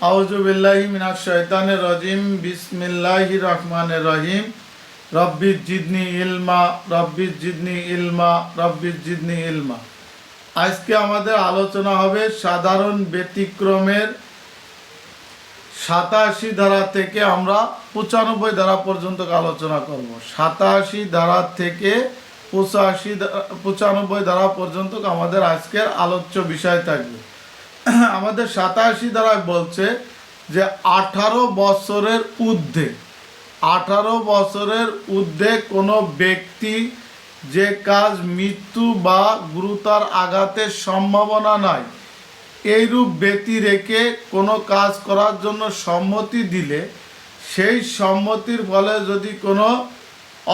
আউযু বিল্লাহি মিনাশ শাইতানির রাজিম বিসমিল্লাহির রহমানির রহিম রব্বিজ জিদনি ইলমা রব্বিজ জিদনি ইলমা রব্বিজ জিদনি ইলমা। আজকে আমাদের আলোচনা হবে সাধারণ ব্যতিক্রমের 87 ধারা থেকে আমরা 95 ধারা পর্যন্ত আলোচনা করব। 87 ধারা থেকে 95 ধারা পর্যন্ত আমাদের আজকের আলোচ্য বিষয় থাকবে। আমাদের 87 ধারায় বলছে যে 18 বছরের ঊর্ধ্বে 18 বছরের ঊর্ধ্বে কোনো ব্যক্তি যে কাজ মৃত্যু বা গুরুতর আঘাতের সম্ভাবনা নাই এইরূপ ব্যতি রেখে কোনো কাজ করার জন্য সম্মতি দিলে সেই সম্মতির ফলে যদি কোনো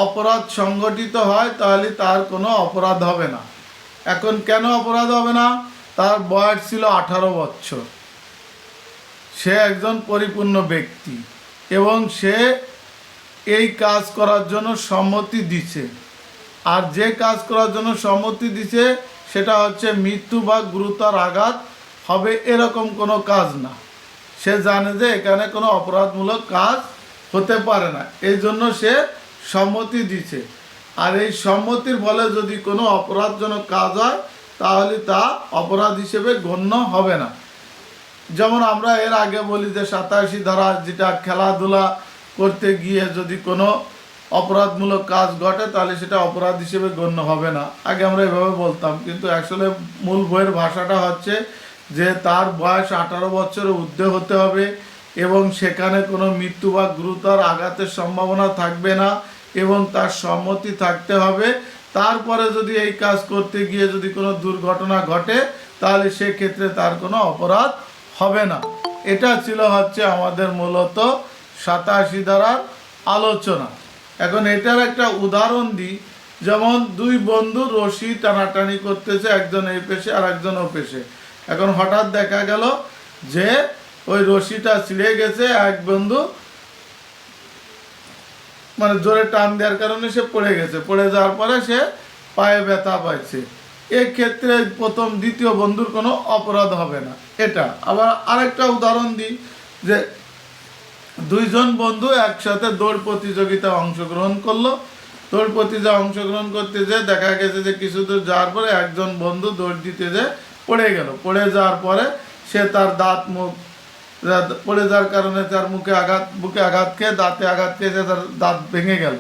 অপরাধ সংগঠিত হয় তাহলে তার কোনো অপরাধ হবে না। এখন কেন অপরাধ হবে না? তার বয়স ছিল 18 বছর, সে একজন পরিপূর্ণ ব্যক্তি এবং সে এই কাজ করার জন্য সম্মতি দিছে। আর যে কাজ করার জন্য সম্মতি দিছে সেটা হচ্ছে মৃত্যু বা গুরুতর আঘাত হবে এরকম কোনো কাজ না। সে জানে যে এখানে কোনো অপরাধমূলক কাজ হতে পারে না, এই জন্য সে সম্মতি দিছে। আর এই সম্মতির ফলে যদি কোনো অপরাধজনক কাজ হয় তাহলে তা অপরাধ হিসেবে গণ্য হবে না। যেমন আমরা এর আগে বলি যে 87 ধারা, যেটা খেলাধুলা করতে গিয়ে যদি কোনো অপরাধমূলক কাজ ঘটে তাহলে সেটা অপরাধ হিসেবে গণ্য হবে না। আগে আমরা এভাবে বলতাম, কিন্তু আসলে মূল বইয়ের ভাষাটা হচ্ছে যে তার বয়স 18 বছরের ঊর্ধ্বে হতে হবে এবং সেখানে কোনো মৃত্যু বা গুরুতর আঘাতের সম্ভাবনা থাকবে না এবং তার সম্মতি থাকতে হবে। তারপরে যদি এই কাজ করতে গিয়ে যদি কোনো দুর্ঘটনা ঘটে তাহলে সেক্ষেত্রে তার কোনো অপরাধ হবে না। এটা ছিল হচ্ছে আমাদের মূলত 87 ধারার আলোচনা। এখন এটার একটা উদাহরণ দিই। যেমন দুই বন্ধু রশি টানাটানি করতেছে, একজন এই পেশে আর একজন ও পেশে। এখন হঠাৎ দেখা গেল যে ওই রশিটা ছিঁড়ে গেছে, এক বন্ধু মানে জোরে টান দেওয়ার কারণে সে পড়ে গেছে, পড়ে যাওয়ার পরে সে পায়ে ব্যথা পাইছে। এক্ষেত্রে প্রথম দ্বিতীয় বন্ধুর কোনো অপরাধ হবে না। এটা আবার আরেকটা উদাহরণ দিই যে দুইজন বন্ধু একসাথে দৌড় প্রতিযোগিতায় অংশগ্রহণ করলো। দৌড় প্রতিযোগিতায় অংশগ্রহণ করতে যেয়ে দেখা গেছে যে কিছু দূর যাওয়ার পরে একজন বন্ধু দৌড় দিতে যেয়ে পড়ে গেল। পড়ে যাওয়ার পরে সে তার পড়ে যাওয়ার কারণে তার বুকে আঘাত খেয়ে দাঁতে আঘাত খেয়ে তার দাঁত ভেঙে গেল।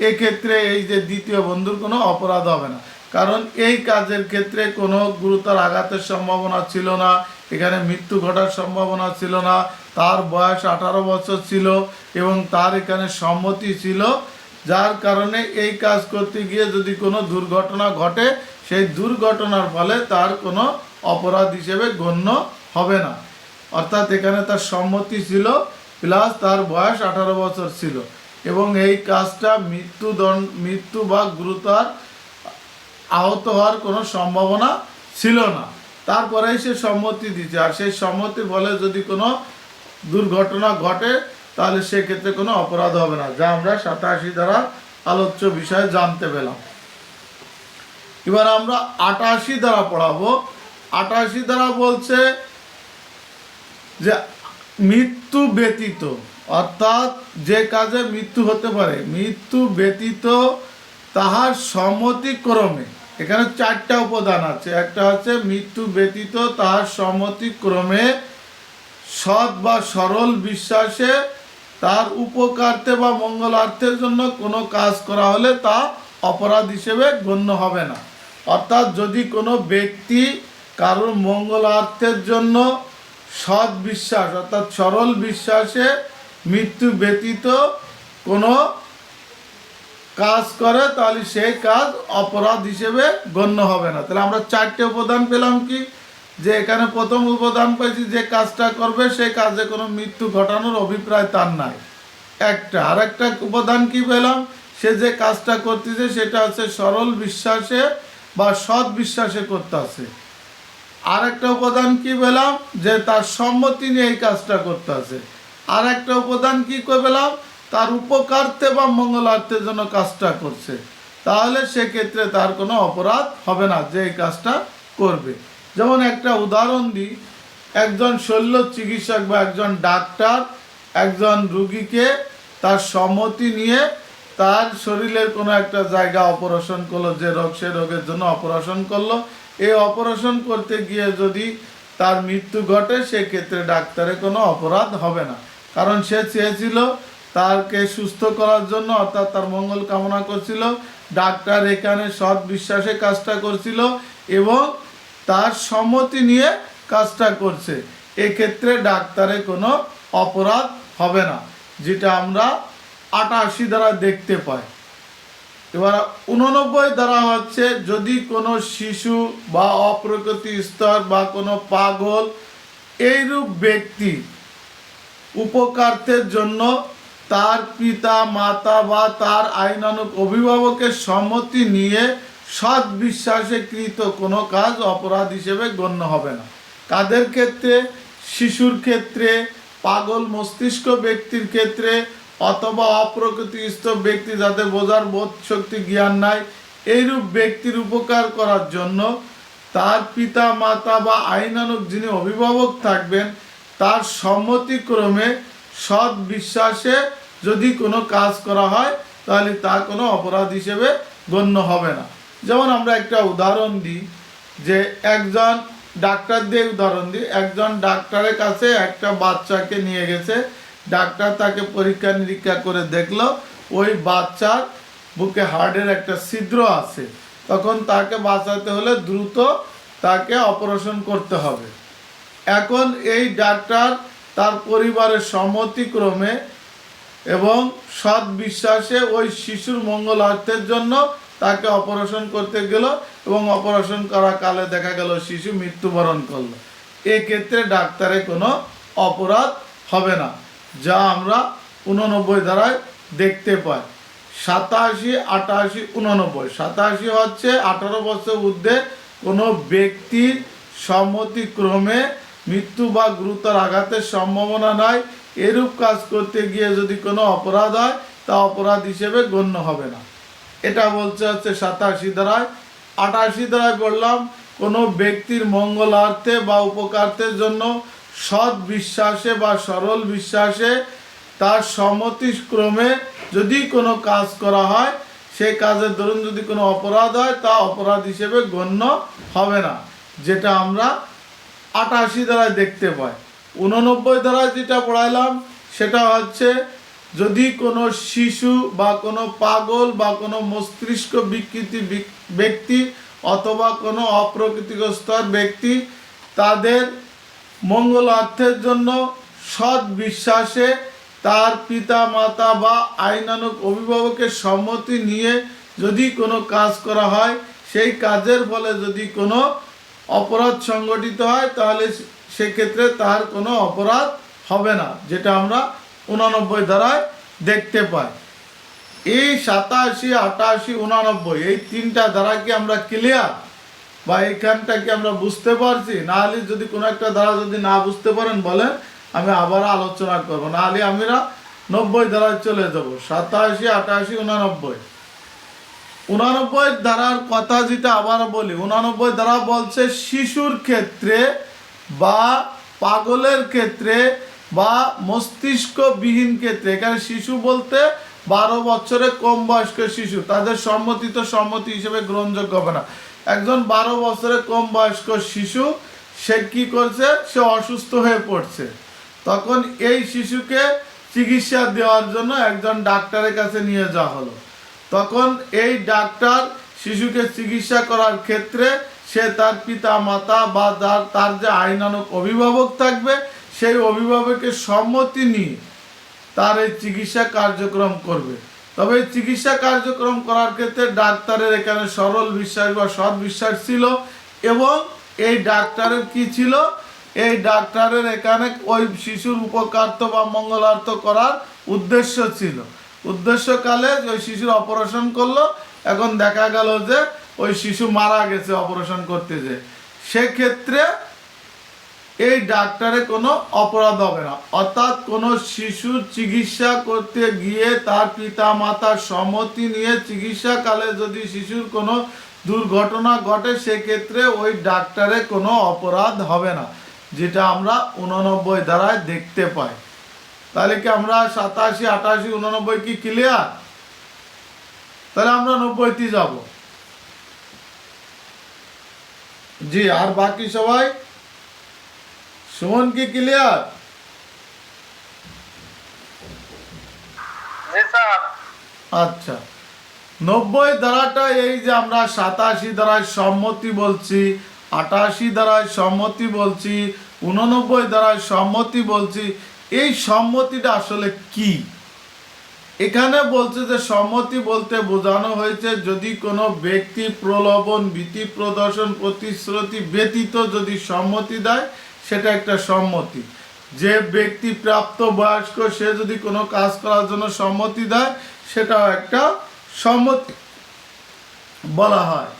এক্ষেত্রে এই যে দ্বিতীয় বন্ধুর কোনো অপরাধ হবে না, কারণ এই কাজের ক্ষেত্রে কোনো গুরুতর আঘাতের সম্ভাবনা ছিল না, এখানে মৃত্যু ঘটার সম্ভাবনা ছিল না, তার বয়স 18 বছর ছিল এবং তার এখানে সম্মতি ছিল। যার কারণে এই কাজ করতে গিয়ে যদি কোনো দুর্ঘটনা ঘটে সেই দুর্ঘটনার ফলে তার কোনো অপরাধ হিসেবে গণ্য হবে না। অর্থাৎ এখানে তার সম্মতি ছিল প্লাস তার বয়স 18 বছর ছিল এবং এই কাজটা মৃত্যু বা গুরুতর আহত হওয়ার কোনো সম্ভাবনা ছিল না। তারপরেই সে সম্মতি দিচ্ছে, আর সেই সম্মতির ফলে যদি কোনো দুর্ঘটনা ঘটে তাহলে সেক্ষেত্রে কোনো অপরাধ হবে না, যা আমরা 87 ধারা আলোচ্য বিষয়ে জানতে পেলাম। এবার আমরা 88 ধারা পড়াবো। 88 ধারা বলছে যে মৃত্যু ব্যতীত, অর্থাৎ যে কাজে মৃত্যু হতে পারে, মৃত্যু ব্যতীত তাহার সম্মতিক্রমে, এখানে 4টা উপাদান আছে। একটা হচ্ছে মৃত্যু ব্যতীত তাহার সম্মতিক্রমে সৎ বা সরল বিশ্বাসে তার উপকার্থে বা মঙ্গলার্থের জন্য কোনো কাজ করা হলে তা অপরাধ হিসেবে গণ্য হবে না। অর্থাৎ যদি কোনো ব্যক্তি কারোর মঙ্গলার্থের জন্য সৎ বিশ্বাস অর্থাৎ সরল বিশ্বাসে মৃত্যু ব্যতীত কোনো কাজ করে তাহলে সেই কাজ অপরাধ হিসেবে গণ্য হবে না। তাহলে আমরা 4টে উপাদান পেলাম কি, যে এখানে প্রথম উপাদান পাইছি যে কাজটা করবে সেই কাজে কোনো মৃত্যু ঘটানোর অভিপ্রায় তার নাই একটা। আর একটা উপাদান কি পেলাম, সে যে কাজটা করতেছে সেটা হচ্ছে সরল বিশ্বাসে বা সৎ বিশ্বাসে করতেছে। আর একটা উপাদান কি পেলাম, যে তার সম্মতি নিয়ে এই কাজটা করতেছে। আর একটা উপাদান কি পেলাম, তার উপকার্থে বা মঙ্গলার্থের জন্য কাজটা করছে। তাহলে সেক্ষেত্রে তার কোনো অপরাধ হবে না যে এই কাজটা করবে। যেমন একটা উদাহরণ দিই একজন শল্য চিকিৎসক বা একজন ডাক্তার একজন রুগীকে তার সম্মতি নিয়ে তার শরীরের কোনো একটা জায়গা অপারেশন করলো, যে রোগ সে রোগের জন্য অপারেশন করলো। এই অপারেশন করতে গিয়ে যদি তার মৃত্যু ঘটে সেক্ষেত্রে ডাক্তারের কোনো অপরাধ হবে না, কারণ সে চেয়েছিল তাকে সুস্থ করার জন্য, অর্থাৎ তার মঙ্গল কামনা করছিল। ডাক্তার এখানে সৎ বিশ্বাসে কাজটা করছিল এবং তার সম্মতি নিয়ে কাজটা করছে, এক্ষেত্রে ডাক্তারের কোনো অপরাধ হবে না, যেটা আমরা 88 দ্বারা দেখতে পাই। এবার 89 দ্বারা হচ্ছে, যদি কোনো শিশু বা অপ্রকৃতি স্তর বা কোনো পাগল এইরূপ ব্যক্তি উপকার্থের জন্য তার পিতা মাতা বা তার আইনানুগ অভিভাবকের সম্মতি নিয়ে সৎ বিশ্বাসে কৃত কোনো কাজ অপরাধ হিসেবে গণ্য হবে না। কাদের ক্ষেত্রে? শিশুর ক্ষেত্রে, পাগল মস্তিষ্ক ব্যক্তির ক্ষেত্রে, অথবা অপ্রকৃতিস্থ ব্যক্তি যাদের বোঝার বোধ শক্তি জ্ঞান নাই, এইরূপ ব্যক্তির উপকার করার জন্য তার পিতা মাতা বা আইনানুগ যিনি অভিভাবক থাকবেন তার সম্মতিক্রমে সৎ বিশ্বাসে যদি কোনো কাজ করা হয় তাহলে তা কোনো অপরাধ হিসেবে গণ্য হবে না। যেমন আমরা একটা উদাহরণ দিই, যে একজন ডাক্তার দিয়ে উদাহরণ দিই। একজন ডাক্তারের কাছে একটা বাচ্চাকে নিয়ে গেছে, ডাক্তার তাকে পরীক্ষা নিরীক্ষা করে দেখলো ওই বাচ্চার বুকে হার্টের একটা ছিদ্র আছে, তখন তাকে বাঁচাতে হলে দ্রুত তাকে অপারেশন করতে হবে। এখন এই ডাক্তার তার পরিবারের সম্মতিক্রমে এবং সৎ বিশ্বাসে ওই শিশুর মঙ্গলার্থের জন্য তাকে অপারেশন করতে গেল এবং অপারেশন করা কালে দেখা গেল শিশু মৃত্যুবরণ করলো। এক্ষেত্রে ডাক্তারের কোনো অপরাধ হবে না, যা আমরা 89 ধারায় দেখতে পাই। 87, 88, 89। 87 হচ্ছে 18 বছর ঊর্ধ্বে কোনো ব্যক্তির সম্মতিক্রমে মৃত্যু বা গুরুতর আঘাতের সম্ভাবনা নাই, এরূপ কাজ করতে গিয়ে যদি কোনো অপরাধ হয় তা অপরাধ হিসেবে গণ্য হবে না। এটা বলছে হচ্ছে 87 ধারায়। 88 ধারায় বললাম, কোনো ব্যক্তির মঙ্গলার্থে বা উপকার্থের জন্য সৎ বিশ্বাসে বা সরল বিশ্বাসে তার সম্মতিক্রমে যদি কোনো কাজ করা হয়, সেই কাজের দরুন যদি কোনো অপরাধ হয় তা অপরাধ হিসেবে গণ্য হবে না, যেটা আমরা 88 ধারায় দেখতে পাই। 89 ধারায় যেটা পড়াইলাম সেটা হচ্ছে, যদি কোনো শিশু বা কোনো পাগল বা কোনো মস্তিষ্ক বিকৃতি ব্যক্তি অথবা কোনো অপ্রকৃতিগ্রস্ত ব্যক্তি তাদের মঙ্গলার্থের জন্য সৎ বিশ্বাসে তার পিতা মাতা বা আইনানুগ অভিভাবকের সম্মতি নিয়ে যদি কোনো কাজ করা হয়, সেই কাজের ফলে যদি কোনো অপরাধ সংগঠিত হয় তাহলে সেক্ষেত্রে তার কোনো অপরাধ হবে না, যেটা আমরা 89 ধারায় দেখতে পাই। এই 87, 88, 89 এই তিনটা ধারা কি আমরা ক্লিয়ার বা এইখানটা কি আমরা বুঝতে পারছি? না হলে যদি কোনো একটা ধারা যদি না বুঝতে পারেন বলেন, আমি আবার আলোচনা করবো, না হলে আমরা 90 ধারায় চলে যাব। 87, 88, 89। 89 ধারার কথা যেটা আবার বলি, 89 ধারা বলছে শিশুর ক্ষেত্রে বা পাগলের ক্ষেত্রে বা মস্তিষ্কবিহীন ক্ষেত্রে। এখানে শিশু বলতে 12 বছরের কম বয়স্ক শিশু, তাদের সম্মতি হিসেবে গ্রহণযোগ্য হবে না। একজন 12 বছরের কম বয়স্ক শিশু সে কি করছে, সে অসুস্থ হয়ে পড়ছে, তখন এই শিশুকে চিকিৎসা দেওয়ার জন্য একজন ডাক্তারের কাছে নিয়ে যাওয়া হলো। তখন এই ডাক্তার শিশুকে চিকিৎসা করার ক্ষেত্রে সে তার পিতা মাতা বা তার যে আইনানুগ অভিভাবক থাকবে সেই অভিভাবকের সম্মতি নিয়ে তার এই চিকিৎসা কার্যক্রম করবে। তবে এই চিকিৎসা কার্যক্রম করার ক্ষেত্রে ডাক্তারের এখানে সরল বিশ্বাস বা সৎ বিশ্বাস ছিল, এবং এই ডাক্তারের কি ছিল, এই ডাক্তারের এখানে ওই শিশুর উপকার্য বা মঙ্গলার্থ করার উদ্দেশ্য ছিল। উদ্দেশ্যকালে ওই শিশুর অপারেশন করলো, এখন দেখা গেল যে ওই শিশু মারা গেছে অপারেশন করতে যে, সেক্ষেত্রে এই ডাক্তারের কোনো অপরাধ হবে না। অর্থাৎ কোনো শিশুর চিকিৎসা করতে গিয়ে তার পিতা মাতার সম্মতি নিয়ে চিকিৎসাকালে যদি শিশুর কোনো দুর্ঘটনা ঘটে সেক্ষেত্রে ওই ডাক্তারের কোনো অপরাধ হবে না। যেটা আমরা 89 ধারায় দেখতে পাই। তাহলে কি আমরা 87, 88, 89 কি ক্লিয়ার? তাহলে আমরা 90তে যাব। জি, আর বাকি সবাই সুমন কি ক্লিয়ার? আচ্ছা, 90 ধারাটা এই যে আমরা 87 ধারায় সম্মতি বলছি, 88 ধারায় সম্মতি বলছি, 89 ধারায় সম্মতি বলছি, এই সম্মতিটা আসলে কি? এখানে বলছে যে সম্মতি বলতে বোঝানো হয়েছে যদি কোনো ব্যক্তি প্রলোভন, ভীতি প্রদর্শন, প্রতিশ্রুতি ব্যতীত যদি সম্মতি দেয় সেটা একটা সম্মতি। যে ব্যক্তি প্রাপ্ত বয়স্ক সে যদি কোনো কাজ করার জন্য সম্মতি দেয় সেটাও একটা সম্মতি বলা হয়।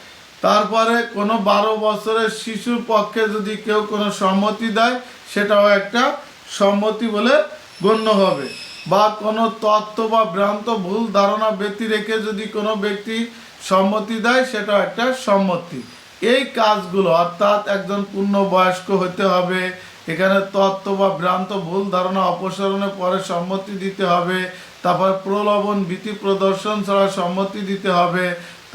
তারপরে কোনো 12 বছরের শিশুর পক্ষে যদি কেউ কোনো সম্মতি দেয় সেটাও একটা সম্মতি বলে গণ্য হবে। বা কোনো তত্ত্ব বা ভ্রান্ত ভুল ধারণা ব্যতি রেখে যদি কোনো ব্যক্তি সম্মতি দেয় সেটাও একটা সম্মতি। এই কাজগুলো অর্থাৎ একজন পূর্ণবয়স্ক হতে হবে, এখানে তত্ত্ব বা ভ্রান্ত ভুল ধারণা অপসারণের পরে সম্মতি দিতে হবে, তারপর প্রলোভন ভীতি প্রদর্শন ছাড়া সম্মতি দিতে হবে,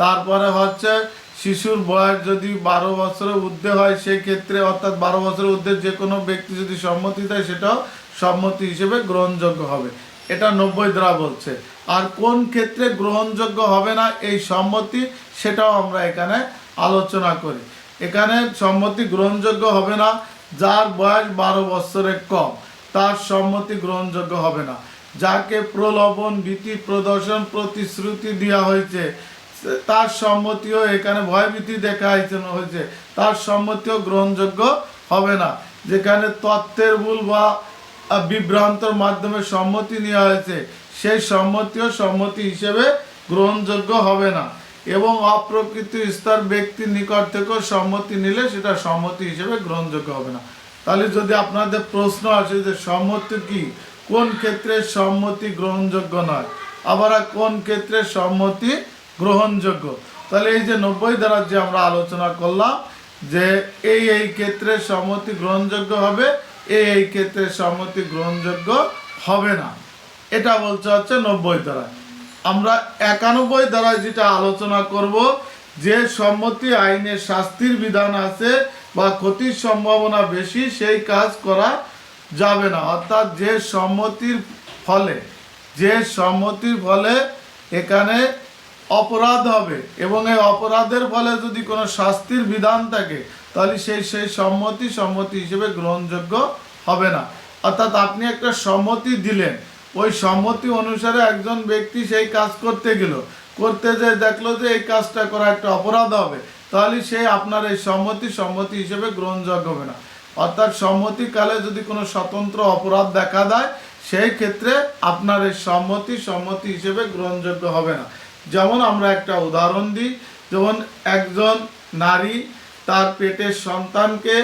তারপরে হচ্ছে শিশুর বয়স যদি 12 বছরের ঊর্ধ্বে হয় সেই ক্ষেত্রে অর্থাৎ 12 বছরের ঊর্ধ্বে যে কোনো ব্যক্তি যদি সম্মতি দেয় সেটাও সম্মতি হিসেবে গ্রহণযোগ্য হবে। এটা 90 ধারা বলছে। আর কোন ক্ষেত্রে গ্রহণযোগ্য হবে না এই সম্মতি সেটাও আমরা এখানে আলোচনা করি। এখানে সম্মতি গ্রহণযোগ্য হবে না যার বয়স 12 বছরের কম, তার সম্মতি গ্রহণযোগ্য হবে না। যাকে প্রলোভন ভীতি প্রদর্শন প্রতিশ্রুতি দেওয়া হয়েছে তার সম্মতিও এখানে ভয়ভীতি দেখা হয়েছে তার সম্মতিও গ্রহণযোগ্য হবে না। যেখানে তত্ত্বের ভুল বা বিভ্রান্তর মাধ্যমে সম্মতি নেওয়া হয়েছে সেই সম্মতিও সম্মতি হিসেবে গ্রহণযোগ্য হবে না। এবং অপ্রকৃত স্তর ব্যক্তির নিকট থেকেও সম্মতি নিলে সেটা সম্মতি হিসেবে গ্রহণযোগ্য হবে না। তাহলে যদি আপনাদের প্রশ্ন আসে যে সম্মতি কি, কোন ক্ষেত্রে সম্মতি গ্রহণযোগ্য নয়, আবার কোন ক্ষেত্রে সম্মতি গ্রহণযোগ্য, তাহলে এই যে 90 ধারা যে আমরা আলোচনা করলাম যে এই ক্ষেত্রে সম্মতি গ্রহণযোগ্য হবে, এই ক্ষেত্রে সম্মতি গ্রহণযোগ্য হবে না, এটা বলছে হচ্ছে 90 ধারা। আমরা 91 ধারায় যেটা আলোচনা করব যে সম্মতি আইনে শাস্তির বিধান আছে বা ক্ষতির সম্ভাবনা বেশি সেই কাজ করা যাবে না। অর্থাৎ যে সম্মতির ফলে এখানে অপরাধ হবে এবং এই অপরাধের ফলে যদি কোনো শাস্তির বিধান থাকে তাহলে সেই সম্মতি হিসেবে গ্রহণযোগ্য হবে না। অর্থাৎ আপনি একটা সম্মতি দিলেন, ওই সম্মতি অনুসারে একজন ব্যক্তি সেই কাজ করতে যে দেখলো যে এই কাজটা করা একটা অপরাধ হবে, তাহলে সেই আপনার এই সম্মতি হিসেবে গ্রহণযোগ্য হবে না। অর্থাৎ সম্মতিকালে যদি কোনো স্বতন্ত্র অপরাধ দেখা দেয় সেই ক্ষেত্রে আপনার এই সম্মতি হিসেবে গ্রহণযোগ্য হবে না। যেমন আমরা একটা উদাহরণ দিই, যেমন একজন নারী তার পেটের সন্তানকে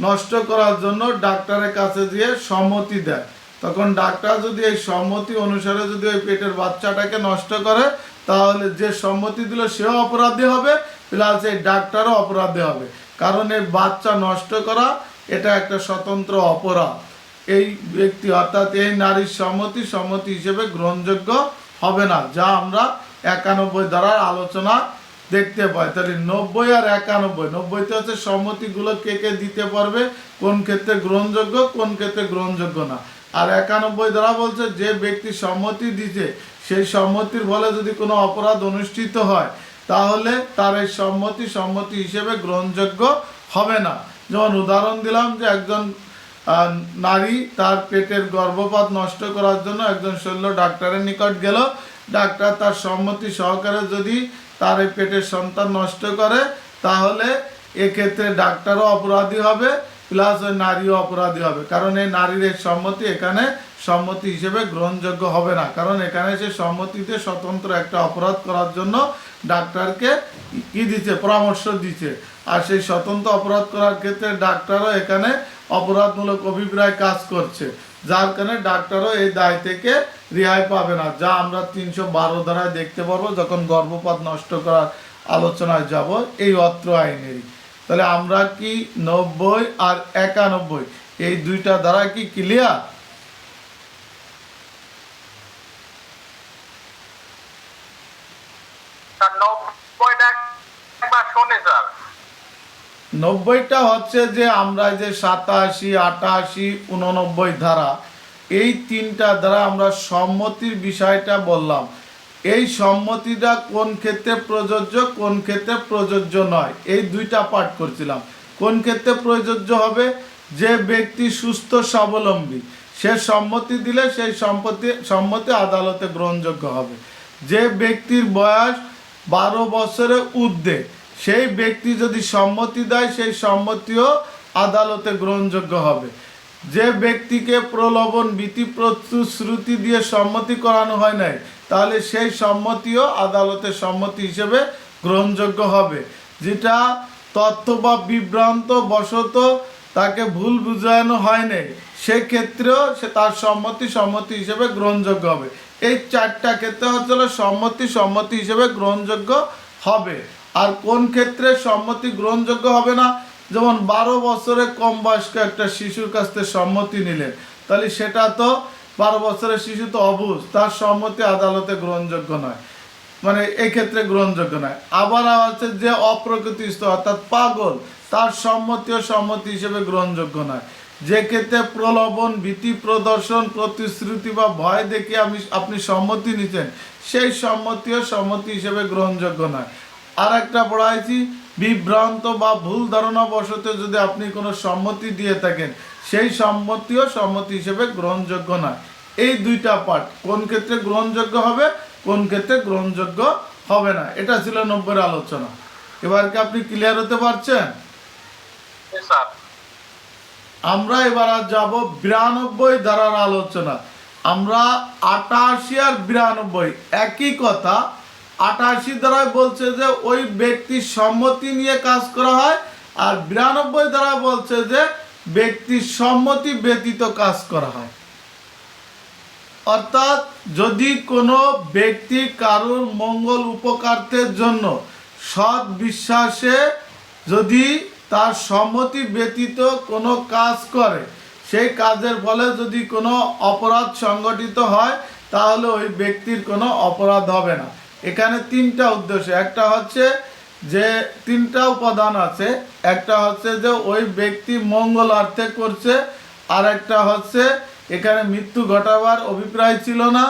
নষ্ট করার জন্য ডাক্তারের কাছে গিয়ে সম্মতি দেয়, তখন ডাক্তার যদি এই সম্মতি অনুসারে যদি ওই পেটের বাচ্চাটাকে নষ্ট করে তাহলে যে সম্মতি দিল সেও অপরাধী হবে, প্লাস এই ডাক্তারও অপরাধী হবে। কারণ এই বাচ্চা নষ্ট করা এটা একটা স্বতন্ত্র অপরাধ। এই ব্যক্তি অর্থাৎ এই নারীর সম্মতি হিসেবে গ্রহণযোগ্য হবে না, যা আমরা 91 ধারার আলোচনা দেখতে পাই। তাহলে 90 আর 91, 90তে হচ্ছে সম্মতিগুলো কে দিতে পারবে, কোন ক্ষেত্রে গ্রহণযোগ্য কোন ক্ষেত্রে গ্রহণযোগ্য না। আর 91 ধারা বলছে যে ব্যক্তি সম্মতি দিচ্ছে সেই সম্মতির ফলে যদি কোনো অপরাধ অনুষ্ঠিত হয় তাহলে তার এই সম্মতি হিসেবে গ্রহণযোগ্য হবে না। যেমন উদাহরণ দিলাম যে একজন নারী তার পেটের গর্ভপাত নষ্ট করার জন্য একজন শল্য ডাক্তারের নিকট গেল, ডাক্তার তার সম্মতি সহকারে যদি তার এই পেটের সন্তান নষ্ট করে তাহলে এক্ষেত্রে ডাক্তারও অপরাধী হবে প্লাস ওই নারীও অপরাধী হবে। কারণ এই নারীর এই সম্মতি এখানে সম্মতি হিসেবে গ্রহণযোগ্য হবে না, কারণ এখানে সে সম্মতিতে স্বতন্ত্র একটা অপরাধ করার জন্য ডাক্তারকে কি দিচ্ছে, পরামর্শ দিচ্ছে। আর সেই স্বতন্ত্র অপরাধ করার ক্ষেত্রে ডাক্তারও এখানে অপরাধমূলক অভিপ্রায় কাজ করছে, যার কারণে ডাক্তারও এই দায় থেকে রেহাই পাবে না, যা আমরা 312 ধারায় দেখতে পারবো যখন গর্ভপাত নষ্ট করার আলোচনায় যাব এই অত্র আইনেরই। তাহলে আমরা কি 90 আর 91 এই দুইটা দ্বারা কি ক্লিয়ার? স্যার 90টা একবার শুনি স্যার। 90টা হচ্ছে যে আমরা যে 87, 88, 89 ধারা, এই তিনটা দ্বারা আমরা সম্মতির বিষয়টা বললাম। এই সম্মতিটা কোন ক্ষেত্রে প্রযোজ্য, কোন ক্ষেত্রে প্রযোজ্য নয়, এই দুইটা পাঠ করছিলাম। কোন ক্ষেত্রে প্রযোজ্য হবে? যে ব্যক্তি সুস্থ স্বাবলম্বী সে সম্মতি দিলে সেই সম্মতি আদালতে গ্রহণযোগ্য হবে। যে ব্যক্তির বয়স 12 বছরের ঊর্ধ্বে সেই ব্যক্তি যদি সম্মতি দেয় সেই সম্মতিও আদালতে গ্রহণযোগ্য হবে। যে ব্যক্তিকে প্রলোভন, ভীতি, প্রতিশ্রুতি দিয়ে সম্মতি করানো হয় নাই তাহলে সেই সম্মতিও আদালতে সম্মতি হিসেবে গ্রহণযোগ্য হবে। যেটা তথ্য বা বিভ্রান্ত বশত তাকে ভুল বুঝানো হয় নাই সেক্ষেত্রেও সে তার সম্মতি হিসেবে গ্রহণযোগ্য হবে। এই চারটা ক্ষেত্রে হচ্ছে সম্মতি হিসেবে গ্রহণযোগ্য হবে। আর কোন ক্ষেত্রে সম্মতি গ্রহণযোগ্য হবে না? যেমন 12 বছরের কম বয়স্ক একটা শিশুর কাছ থেকে সম্মতি নিলেন, তাহলে সেটা তো 12 বছরের শিশু তো অবুঝ, তার সম্মতি আদালতে গ্রহণযোগ্য নয়, মানে এই ক্ষেত্রে গ্রহণযোগ্য নয়। আবার আছে যে অপ্রকৃতিস্থ অর্থাৎ পাগল, তার সম্মতি হিসেবে গ্রহণযোগ্য নয়। যে ক্ষেত্রে প্রলোভন, ভীতি প্রদর্শন, প্রতিশ্রুতি বা ভয় দেখিয়ে আপনি সম্মতি নিচ্ছেন সেই সম্মতি হিসেবে গ্রহণযোগ্য নয়। আর একটা পড়াইছি, বিভ্রান্ত বা ভুল ধারণা বশত যদি আপনি কোনো সম্মতি দিয়ে থাকেন সেই সম্মতি হিসেবে গ্রহণযোগ্য নয়। এই দুইটা পার্ট কোন ক্ষেত্রে গ্রহণযোগ্য হবে, কোন ক্ষেত্রে গ্রহণযোগ্য হবে না, এটা ছিল 90-এর আলোচনা। এবার কি আপনি ক্লিয়ার হতে পারছেন? আমরা এবার যাব 92 ধারার আলোচনা। আমরা 88 আর 92 একই কথা। 88 ধারায় বলছে যে ওই ব্যক্তির সম্মতি নিয়ে কাজ করা হয়, আর 92 ধারা বলছে যে ব্যক্তির সম্মতি ব্যতীত কাজ করা হয়। অর্থাৎ যদি কোনো ব্যক্তি কারোর মঙ্গল উপকার্থের জন্য সৎ বিশ্বাসে যদি তার সম্মতি ব্যতীত কোনো কাজ করে, সেই কাজের ফলে যদি কোনো অপরাধ সংগঠিত হয় তাহলে ওই ব্যক্তির কোনো অপরাধ হবে না। এখানে তিনটা উদ্দেশ্য, একটা হচ্ছে যে তিনটা উপাদান আছে, একটা হচ্ছে যে ওই ব্যক্তি মঙ্গলার্থে করছে, আর একটা হচ্ছে এখানে মৃত্যু ঘটাবার অভিপ্রায় ছিল না,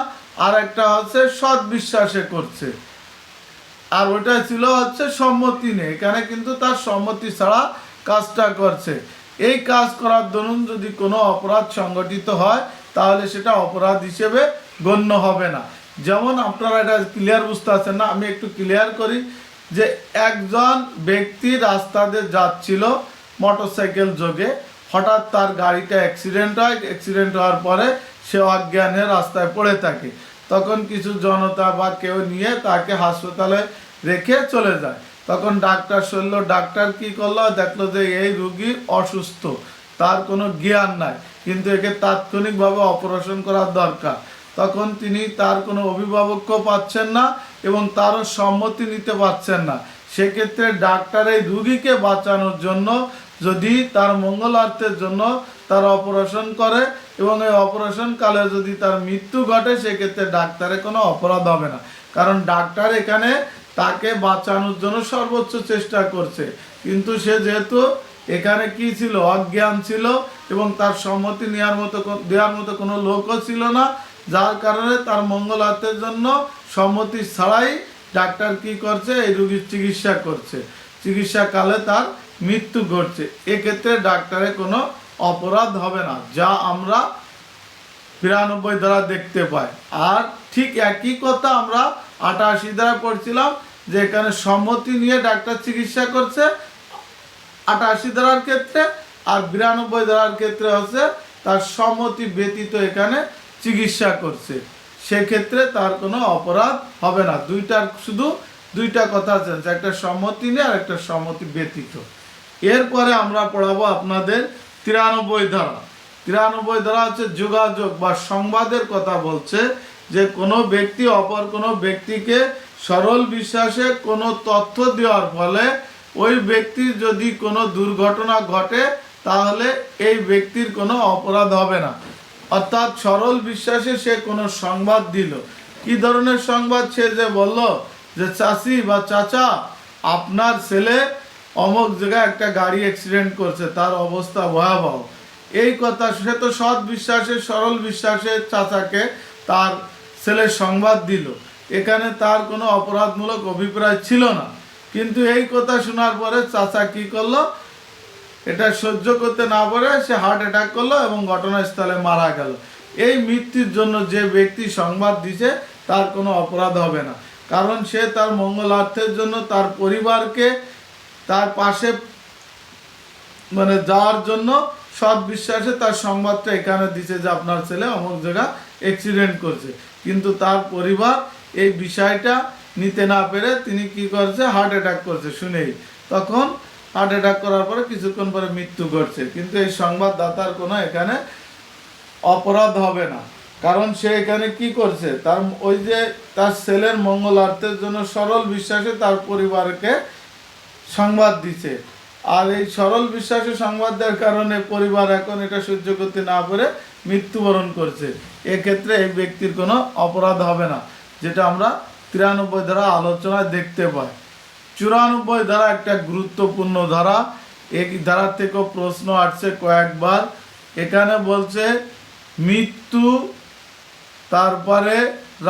আর একটা হচ্ছে সৎ বিশ্বাসে করছে, আর ওটা ছিল হচ্ছে সম্মতি নেই, এখানে কিন্তু তার সম্মতি ছাড়া কাজটা করছে। এই কাজ করার দরুন যদি কোনো অপরাধ সংগঠিত হয় তাহলে সেটা অপরাধ হিসেবে গণ্য হবে না। যেমন আপনারা এটা ক্লিয়ার বুঝতে পারছেন না, আমি একটু ক্লিয়ার করি যে একজন ব্যক্তি রাস্তা দিয়ে যাচ্ছিল মোটরসাইকেল যোগে, হঠাৎ তার গাড়িটা অ্যাক্সিডেন্ট হয়, অ্যাক্সিডেন্ট হওয়ার পরে সে অজ্ঞানে রাস্তায় পড়ে থাকে। তখন কিছু জনতা বা কেউ নিয়ে তাকে হাসপাতালে রেখে চলে যায়। তখন ডাক্তার শুনল, ডাক্তার কি করলো, দেখলো যে এই রুগী অসুস্থ, তার কোনো জ্ঞান নাই, কিন্তু একে তাৎক্ষণিকভাবে অপারেশন করার দরকার। তখন তিনি তার কোনো অভিভাবকও পাচ্ছেন না এবং তারও সম্মতি নিতে পারছেন না। সেক্ষেত্রে ডাক্তার এই রুগীকে বাঁচানোর জন্য যদি তার মঙ্গলার্থের জন্য তার অপারেশন করে এবং এই অপারেশন কালে যদি তার মৃত্যু ঘটে সেক্ষেত্রে ডাক্তারের কোনো অপরাধ হবে না, কারণ ডাক্তার এখানে তাকে বাঁচানোর জন্য সর্বোচ্চ চেষ্টা করছে। কিন্তু সে যেহেতু এখানে কি ছিল, অজ্ঞান ছিল এবং তার সম্মতি দেওয়ার মতো কোনো লোকও ছিল না, যার কারণে তার মঙ্গলার্থের জন্য সম্মতি ছাড়াই ডাক্তার কি করছে, এই রোগীর চিকিৎসা করছে, চিকিৎসাকালে তার মৃত্যু ঘটছে। এক্ষেত্রে ডাক্তারের কোনো অপরাধ হবে না, যা আমরা 92 দ্বারা দেখতে পাই। আর ঠিক একই কথা আমরা 88 দ্বারা পড়ছিলাম যে এখানে সম্মতি নিয়ে ডাক্তার চিকিৎসা করছে 88 ধারার ক্ষেত্রে, আর 92 ধারার ক্ষেত্রে হচ্ছে তার সম্মতি ব্যতীত এখানে চিকিৎসা করছে, সেক্ষেত্রে তার কোনো অপরাধ হবে না। শুধু দুইটা কথা আছে, একটা সম্মতি নিয়ে আর একটা সম্মতি ব্যতীত। এরপরে আমরা পড়াবো আপনাদের 93 ধারা। 93 ধারা হচ্ছে যোগাযোগ বা সংবাদের কথা বলছে, যে কোনো ব্যক্তি অপর কোনো ব্যক্তিকে সরল বিশ্বাসে কোনো তথ্য দেওয়ার ফলে ওই ব্যক্তির যদি কোনো দুর্ঘটনা ঘটে তাহলে এই ব্যক্তির কোনো অপরাধ হবে না। অর্থাৎ সরল বিশ্বাসে সে কোনো সংবাদ দিল। কি ধরনের সংবাদ? সে যে বলল যে চাচি বা চাচা, আপনার ছেলে অমুক জায়গায় একটা গাড়ি অ্যাক্সিডেন্ট করছে, তার অবস্থা ভয়াবহ। এই কথা সে তো সৎ বিশ্বাসে সরল বিশ্বাসে চাচাকে তার ছেলে সংবাদ দিল। এখানে তার কোনো অপরাধমূলক অভিপ্রায় ছিল না। কিন্তু এই কথা শোনার পরে চাচা কি করলো? এটা সহ্য করতে না পারে সে হার্ট অ্যাটাক করলো এবং ঘটনাস্থলে মারা গেল। এই মৃত্যুর জন্য যে ব্যক্তি সংবাদ দিছে তার কোনো অপরাধ হবে না, কারণ সে তার মঙ্গলার্থের জন্য তার পরিবারকে তার পাশে যাওয়ার জন্য সৎ বিশ্বাসে তার সংবাদটা এখানে দিছে যে আপনার ছেলে অমুক জায়গা অ্যাক্সিডেন্ট করছে। কিন্তু তার পরিবার এই বিষয়টা নিতে না পেরে তিনি কি করছে? হার্ট অ্যাটাক করছে শুনেই। তখন হার্ট অ্যাটাক করার পরে কিছুক্ষণ পরে মৃত্যু ঘটছে। কিন্তু এই সংবাদদাতার কোনো এখানে অপরাধ হবে না, কারণ সে এখানে কি করছে? তার ওই যে তার ছেলের মঙ্গলার্থের জন্য সরল বিশ্বাসে তার পরিবারকে সংবাদ দিছে। আর এই সরল বিশ্বাসে সংবাদ দেওয়ার কারণে পরিবার এখন এটা সহ্য করতে না পারে মৃত্যুবরণ করছে। এক্ষেত্রে এই ব্যক্তির কোনো অপরাধ হবে না, যেটা আমরা 93 ধারা আলোচনায় দেখতে পাই। 94 ধারা একটা গুরুত্বপূর্ণ ধারা। এই ধারা থেকেও প্রশ্ন আসছে কয়েকবার। এখানে বলছে মৃত্যু, তারপরে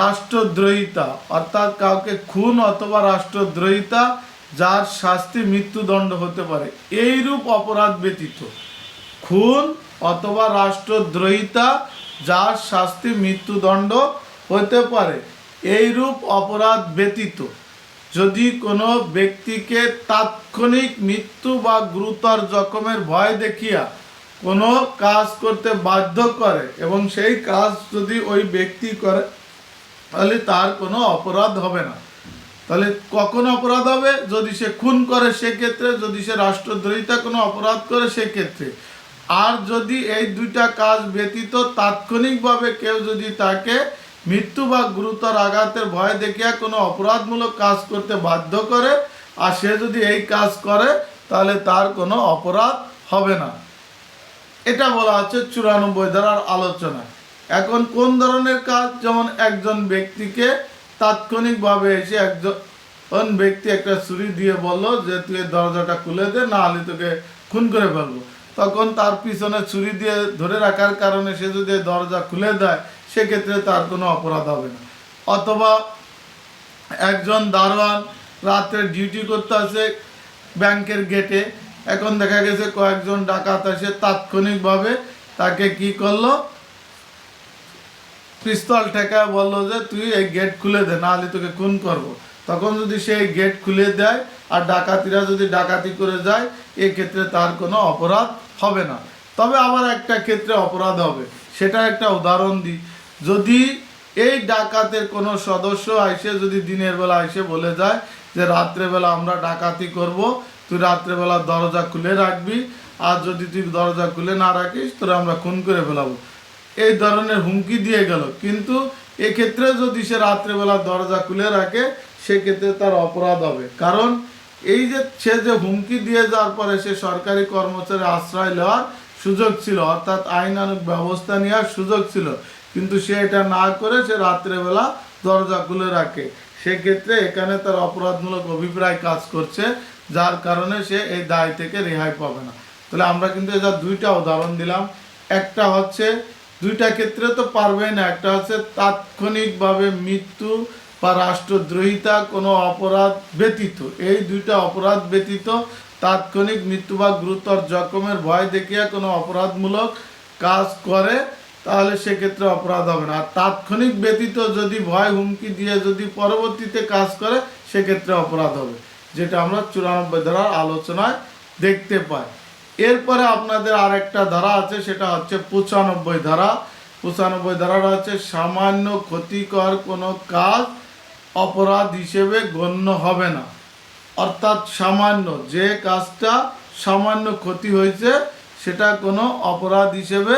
রাষ্ট্রদ্রোহিতা, অর্থাৎ কাউকে খুন অথবা রাষ্ট্রদ্রোহিতা যার শাস্তি মৃত্যুদণ্ড হতে পারে, এইরূপ অপরাধ ব্যতীত। খুন অথবা রাষ্ট্রদ্রোহিতা যার শাস্তি মৃত্যুদণ্ড হতে পারে, এইরূপ অপরাধ ব্যতীত যদি কোনো ব্যক্তিকে তাৎক্ষণিক মৃত্যু বা গুরুতর জখমের ভয় দেখিয়া কোনো কাজ করতে বাধ্য করে এবং সেই কাজ যদি ওই ব্যক্তি করে তাহলে তার কোনো অপরাধ হবে না। তাহলে কখন অপরাধ হবে? যদি সে খুন করে সেক্ষেত্রে, যদি সে রাষ্ট্রদ্রোহিতা কোনো অপরাধ করে সেক্ষেত্রে। আর যদি এই দুইটা কাজ ব্যতীত তাৎক্ষণিকভাবে কেউ যদি তাকে মৃত্যু বা গুরুতর আঘাতের ভয় দেখিয়া কোনো অপরাধমূলক কাজ করতে বাধ্য করে আর সে যদি এই কাজ করে তাহলে তার কোনো অপরাধ হবে না। এটা বলা হচ্ছে 94 ধারার আলোচনা। এখন কোন ধরনের কাজ? যেমন একজন ব্যক্তিকে তাৎক্ষণিকভাবে এসে একজন ব্যক্তি একটা ছুরি দিয়ে বললো যে তুই এই দরজাটা খুলে দে, না হলে তোকে খুন করে ফেলবো। তখন তার পিছনে ছুরি দিয়ে ধরে রাখার কারণে সে যদি দরজা খুলে দেয় সেক্ষেত্রে তার কোনো অপরাধ হবে না। অথবা একজন দারোয়ান রাত্রে ডিউটি করতে আসে ব্যাংকের গেটে, এখন দেখা গেছে কয়েকজন ডাকাত এসে তাৎক্ষণিকভাবে তাকে কি করলো? পিস্তল ঠেকায় বললো যে তুই এই গেট খুলে দে, না হলে তোকে খুন করবো। তখন যদি সে গেট খুলে দেয় আর ডাকাতিরা যদি ডাকাতি করে যায়, এক্ষেত্রে তার কোনো অপরাধ হবে না। তবে আবার একটা ক্ষেত্রে অপরাধ হবে, সেটা একটা উদাহরণ দিই। যদি এই ডাকাতের কোনো সদস্য আইসে যদি দিনের বেলা এসে বলে যায় যে রাত্রেবেলা আমরা ডাকাতি করব, তুই রাত্রেবেলা দরজা খুলে রাখবি, আর যদি তুই দরজা খুলে না রাখিস তোরা আমরা খুন করে ফেলাবো, এই ধরনের হুমকি দিয়ে গেল। কিন্তু এক্ষেত্রে যদি সে রাত্রেবেলা দরজা খুলে রাখে সেক্ষেত্রে তার অপরাধ হবে, কারণ এই যে সে যে হুমকি দিয়ে যাওয়ার পরে সে সরকারি কর্মচারী আশ্রয় নেওয়ার সুযোগ ছিল, অর্থাৎ আইনানুগ ব্যবস্থা নেওয়ার সুযোগ ছিল, কিন্তু সে এটা না করে সে রাত্রেবেলা দরজা খুলে রাখে। সেক্ষেত্রে এখানে তার অপরাধমূলক অভিপ্রায় কাজ করছে, যার কারণে সে এই দায় থেকে রেহাই পাবে না। তাহলে আমরা কিন্তু এটা দুইটা উদাহরণ দিলাম। একটা হচ্ছে দুইটা ক্ষেত্রে তো পারবেই না, একটা হচ্ছে তাৎক্ষণিকভাবে মৃত্যু বা রাষ্ট্রদ্রোহিতা কোনো অপরাধ ব্যতীত, এই দুইটা অপরাধ ব্যতীত তাৎক্ষণিক মৃত্যু বা গুরুতর জখমের ভয় দেখিয়া কোনো অপরাধমূলক কাজ করে তাহলে সেক্ষেত্রে অপরাধ হবে না। আর তাৎক্ষণিক ব্যতীত যদি ভয় হুমকি দিয়ে যদি পরবর্তীতে কাজ করে সেক্ষেত্রে অপরাধ হবে, যেটা আমরা 94 ধারার আলোচনায় দেখতে পাই। এরপরে আপনাদের আরেকটা ধারা আছে, সেটা হচ্ছে 95 ধারা। 95 ধারাটা হচ্ছে সামান্য ক্ষতিকর কোনো কাজ অপরাধ হিসেবে গণ্য হবে না। অর্থাৎ সামান্য যে কাজটা সামান্য ক্ষতি হয়েছে সেটা কোনো অপরাধ হিসেবে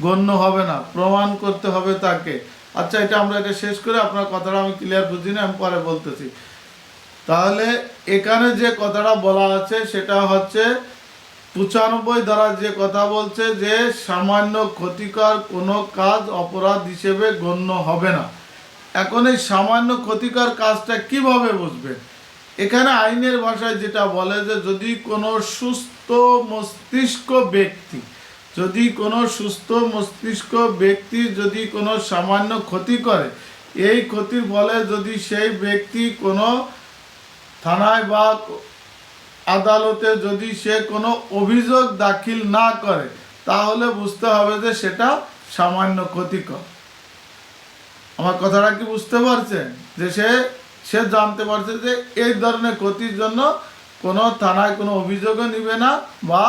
গণ্য হবে না, প্রমাণ করতে হবে তাকে। আচ্ছা, এটা আমরা এটা শেষ করে আপনার কথাটা আমি ক্লিয়ার বুঝি না, আমি পরে বলতেছি। তাহলে এখানে যে কথাটা বলা আছে সেটা হচ্ছে 95 ধারা যে কথা বলছে যে সামান্য ক্ষতিকর কোনো কাজ অপরাধ হিসেবে গণ্য হবে না। এখন এই সামান্য ক্ষতিকর কাজটা কিভাবে বুঝবেন? এখানে আইনের ভাষায় যেটা বলে যে যদি কোনো সুস্থ মস্তিষ্ক ব্যক্তি যদি কোনো সামান্য ক্ষতি করে, এই ক্ষতির ফলে যদি সেই ব্যক্তি কোনো থানায় বা আদালতে যদি সে কোনো অভিযোগ দাখিল না করে, তাহলে বুঝতে হবে যে সেটা সামান্য ক্ষতিকর। আমার কথাটা কি বুঝতে পারছেন? যে সে জানতে পারছে যে এই ধরনের ক্ষতির জন্য কোনো থানায় কোনো অভিযোগও নিবে না বা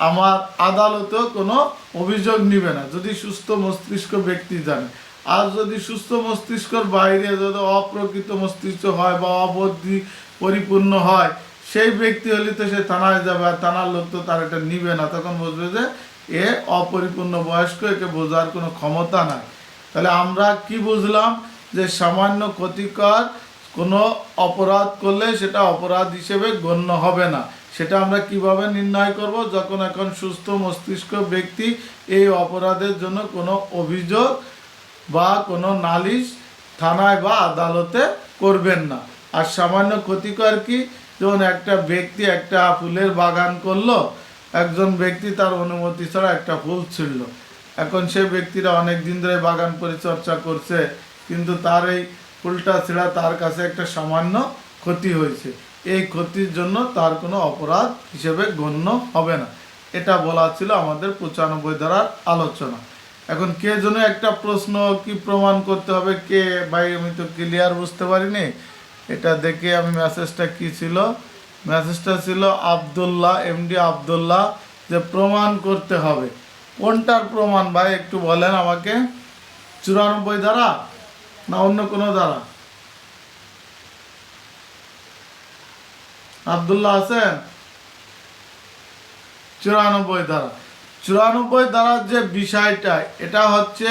আমার আদালতেও কোনো অভিযোগ নিবে না, যদি সুস্থ মস্তিষ্ক ব্যক্তি জানে। আর যদি সুস্থ মস্তিষ্কর বাইরে যদি অপ্রকৃত মস্তিষ্ক হয় বা অবুদ্ধি পরিপূর্ণ হয়, সেই ব্যক্তি হলে তো সে থানায় যাবে, আর থানার লোক তো তার এটা নিবে না। তখন বুঝবে যে এ অপরিপূর্ণ বয়স্ক, একে বোঝার কোনো ক্ষমতা নাই। তাহলে আমরা কি বুঝলাম? যে সামান্য ক্ষতিকর কোনো অপরাধ করলে সেটা অপরাধ হিসেবে গণ্য হবে না। সেটা আমরা কিভাবে নির্ণয় করব? যখন এখন সুস্থ মস্তিষ্ক ব্যক্তি এই অপরাধের জন্য কোনো অভিযোগ বা কোনো নালিশ থানায় বা আদালতে করবেন না। আর সামান্য ক্ষতিকর কি? যেমন একটা ব্যক্তি একটা ফুলের বাগান করলো, একজন ব্যক্তি তার অনুমতি ছাড়া একটা ফুল ছিঁড়লো। এখন সে ব্যক্তিরা অনেক দিন ধরে বাগান পরিচর্যা করছে, কিন্তু তার এই ফুলটা ছিঁড়া তার কাছে একটা সামান্য ক্ষতি হয়েছে। এই ক্ষতির জন্য তার কোনো অপরাধ হিসেবে গণ্য হবে না। এটা বলা ছিল আমাদের 95 ধারার আলোচনা। এখন কে যেন একটা প্রশ্ন কি প্রমাণ করতে হবে, কে ভাই আমি তো ক্লিয়ার বুঝতে পারিনি। এটা দেখে আমি মেসেজটা কি ছিল, মেসেজটা ছিল আব্দুল্লাহ, এমডি আব্দুল্লাহ, যে প্রমাণ করতে হবে। কোনটার প্রমাণ ভাই একটু বলেন আমাকে? 94 ধারা না অন্য কোনো ধারা? আব্দুল্লাহ আছেন? 94 ধারা। 94 ধারার যে বিষয়টা, এটা হচ্ছে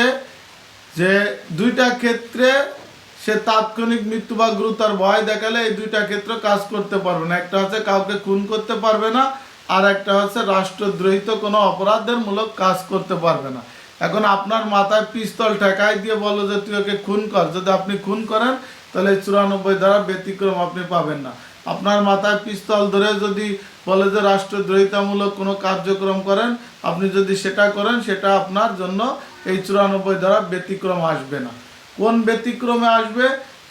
যে দুইটা ক্ষেত্রে সে তাৎক্ষণিক মৃত্যু বা গুরুতর ভয় দেখালে এই দুইটা ক্ষেত্রে কাজ করতে পারবে না। একটা হচ্ছে কাউকে খুন করতে পারবে না, আর একটা হচ্ছে রাষ্ট্রদ্রোহিত কোনো অপরাধের মূলক কাজ করতে পারবে না। এখন আপনার মাথায় পিস্তল ঠেকাই দিয়ে বলো যে তুই ওকে খুন কর, যদি আপনি খুন করেন তাহলে 94 ধারা ব্যতিক্রম আপনি পাবেন না। আপনার মাথায় পিস্তল ধরে যদি বলে যে রাষ্ট্রদ্রোহিতামূলক কোনো কার্যক্রম করেন, আপনি যদি সেটা করেন, সেটা আপনার জন্য এই 94 ধারা ব্যতিক্রম আসবে না। কোন ব্যতিক্রমে আসবে?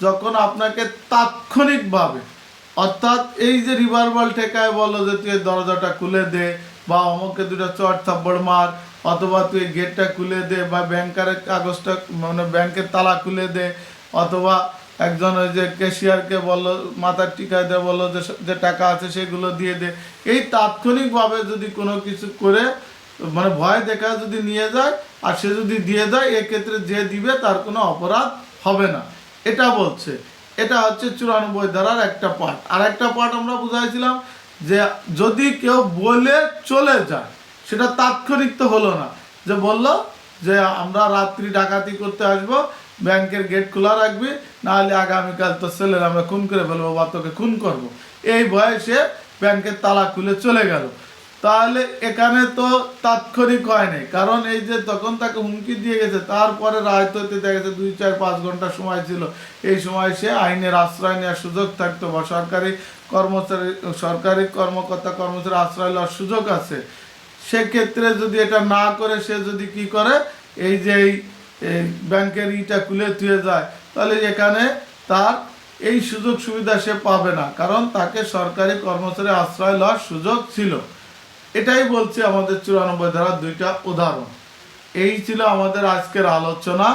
যখন আপনাকে তাৎক্ষণিকভাবে, অর্থাৎ এই যে রিভার্বাল ঠেকায় বলো যে তুই দরজাটা খুলে দে, বা অমুকে দুটো চট থাপ্পড় মার, অথবা তুই গেটটা খুলে দে, বা ব্যাংকের কাগজটা মানে ব্যাংকের তালা খুলে দে, অথবা একজন ওই যে ক্যাশিয়ারকে বললো মাথার টিকায় দে, বললো যে টাকা আছে সেগুলো দিয়ে দে। এই তাৎক্ষণিকভাবে যদি কোনো কিছু করে মানে ভয় দেখা যদি নিয়ে যায়, আর সে যদি দিয়ে যায়, এক্ষেত্রে যে দিবে তার কোনো অপরাধ হবে না, এটা বলছে। এটা হচ্ছে 94 ধারার একটা পার্ট। আর একটা পার্ট আমরা বুঝাইছিলাম যে যদি কেউ বলে চলে যায়, সেটা তাৎক্ষণিক তো হলো না, যে বললো যে আমরা রাত্রি ডাকাতি করতে আসবো, ব্যাংকের গেট খোলা রাখবি, নাহলে আগামীকাল তো ছেলের আমরা খুন করে ফেলবো বা তোকে খুন করবো, এই ভয়ে সে ব্যাংকের তালা খুলে চলে গেল। তাহলে এখানে তো তাৎক্ষণিক হয়নি, কারণ এই যে তখন তাকে হুমকি দিয়ে গেছে, তারপরে রায় তো দেখা গেছে 2-4-5 ঘন্টা সময় ছিল। এই সময় সে আইনের আশ্রয় নেওয়ার সুযোগ থাকতো, বা সরকারি কর্মকর্তা কর্মচারী আশ্রয় নেওয়ার সুযোগ আছে। সেক্ষেত্রে যদি এটা না করে সে যদি কি করে, এই যে এই ব্যাংকের ইটা খুলে থুয়ে যায়, তাহলে এখানে তার এই সুযোগ সুবিধা সে পাবে না, কারণ তাকে সরকারি কর্মচারী আশ্রয় নেওয়ার সুযোগ ছিল। এটাই বলছে আমাদের 94 ধারার দুইটা উদাহরণ। এই ছিল আমাদের আজকের আলোচনা।